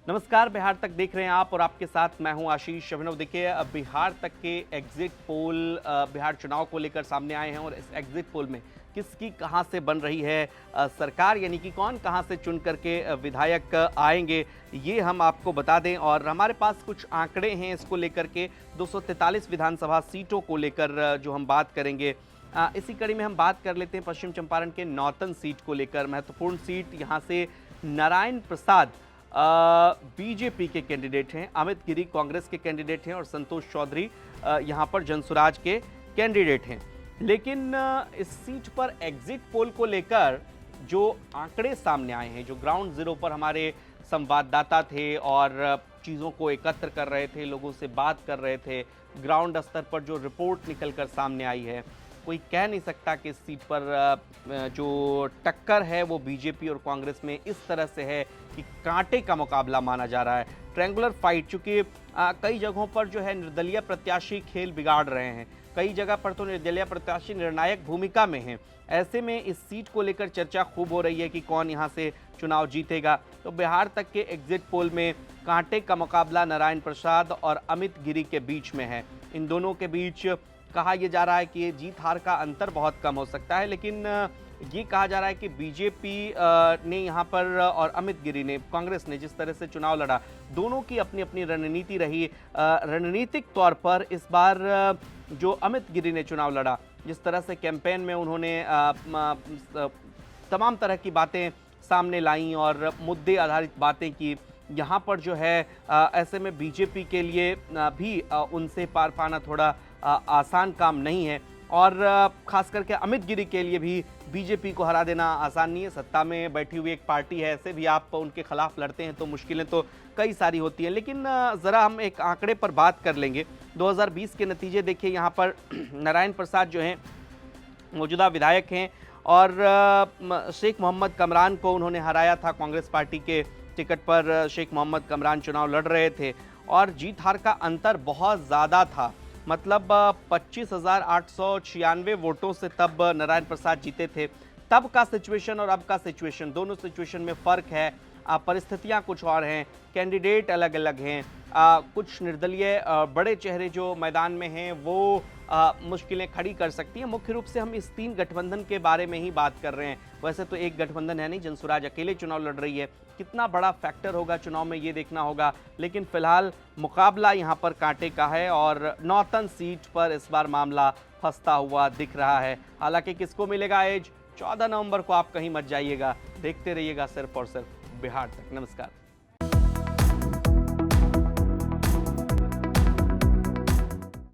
नमस्कार, बिहार तक देख रहे हैं आप और आपके साथ मैं हूं आशीष अभिनव। देखिए, बिहार तक के एग्जिट पोल बिहार चुनाव को लेकर सामने आए हैं और इस एग्जिट पोल में किसकी कहां से बन रही है सरकार, यानी कि कौन कहां से चुन करके विधायक आएंगे, ये हम आपको बता दें। और हमारे पास कुछ आंकड़े हैं इसको लेकर के 243 विधानसभा सीटों को लेकर जो हम बात करेंगे। इसी कड़ी में हम बात कर लेते हैं पश्चिम चंपारण के नौतन सीट को लेकर। महत्वपूर्ण सीट यहाँ से नारायण प्रसाद बीजेपी के कैंडिडेट हैं, अमित गिरी कांग्रेस के कैंडिडेट हैं और संतोष चौधरी यहां पर जनसुराज के कैंडिडेट हैं। लेकिन इस सीट पर एग्जिट पोल को लेकर जो आंकड़े सामने आए हैं, जो ग्राउंड जीरो पर हमारे संवाददाता थे और चीज़ों को एकत्र कर रहे थे, लोगों से बात कर रहे थे, ग्राउंड स्तर पर जो रिपोर्ट निकलकर सामने आई है, कोई कह नहीं सकता कि इस सीट पर जो टक्कर है वो बीजेपी और कांग्रेस में इस तरह से है कि कांटे का मुकाबला माना जा रहा है, ट्रायंगुलर फाइट। चूंकि कई जगहों पर जो है निर्दलीय प्रत्याशी खेल बिगाड़ रहे हैं, कई जगह पर तो निर्दलीय प्रत्याशी निर्णायक भूमिका में हैं। ऐसे में इस सीट को लेकर चर्चा खूब हो रही है कि कौन यहां से चुनाव जीतेगा। तो बिहार तक के एग्जिट पोल में कांटे का मुकाबला नारायण प्रसाद और अमित गिरी के बीच में है। इन दोनों के बीच कहा यह जा रहा है कि जीत हार का अंतर बहुत कम हो सकता है, लेकिन ये कहा जा रहा है कि बीजेपी ने यहाँ पर और अमित गिरी ने, कांग्रेस ने जिस तरह से चुनाव लड़ा, दोनों की अपनी अपनी रणनीति रही। रणनीतिक तौर पर इस बार जो अमित गिरी ने चुनाव लड़ा, जिस तरह से कैंपेन में उन्होंने तमाम तरह की बातें सामने लाईं और मुद्दे आधारित बातें की, यहाँ पर जो है ऐसे में बीजेपी के लिए भी उनसे पार पाना थोड़ा आसान काम नहीं है। और खास करके अमित गिरी के लिए भी बीजेपी को हरा देना आसान नहीं है। सत्ता में बैठी हुई एक पार्टी है, ऐसे भी आप उनके खिलाफ लड़ते हैं तो मुश्किलें तो कई सारी होती हैं। लेकिन ज़रा हम एक आंकड़े पर बात कर लेंगे। 2020 के नतीजे देखिए, यहाँ पर नारायण प्रसाद जो हैं मौजूदा विधायक हैं और शेख मोहम्मद कमरान को उन्होंने हराया था। कांग्रेस पार्टी के टिकट पर शेख मोहम्मद कमरान चुनाव लड़ रहे थे और जीत हार का अंतर बहुत ज़्यादा था। मतलब 25,896 वोटों से तब नारायण प्रसाद जीते थे। तब का सिचुएशन और अब का सिचुएशन, दोनों सिचुएशन में फ़र्क है। परिस्थितियां कुछ और हैं, कैंडिडेट अलग अलग हैं। कुछ निर्दलीय बड़े चेहरे जो मैदान में हैं वो मुश्किलें खड़ी कर सकती हैं। मुख्य रूप से हम इस 3 गठबंधन के बारे में ही बात कर रहे हैं। वैसे तो एक गठबंधन है नहीं, जनसुराज अकेले चुनाव लड़ रही है। कितना बड़ा फैक्टर होगा चुनाव में ये देखना होगा, लेकिन फिलहाल मुकाबला यहाँ पर कांटे का है और नौतन सीट पर इस बार मामला फंसता हुआ दिख रहा है। हालांकि किसको मिलेगा एज, 14 नवंबर को आप कहीं मत जाइएगा, देखते रहिएगा सिर्फ और सिर्फ बिहार तक। नमस्कार।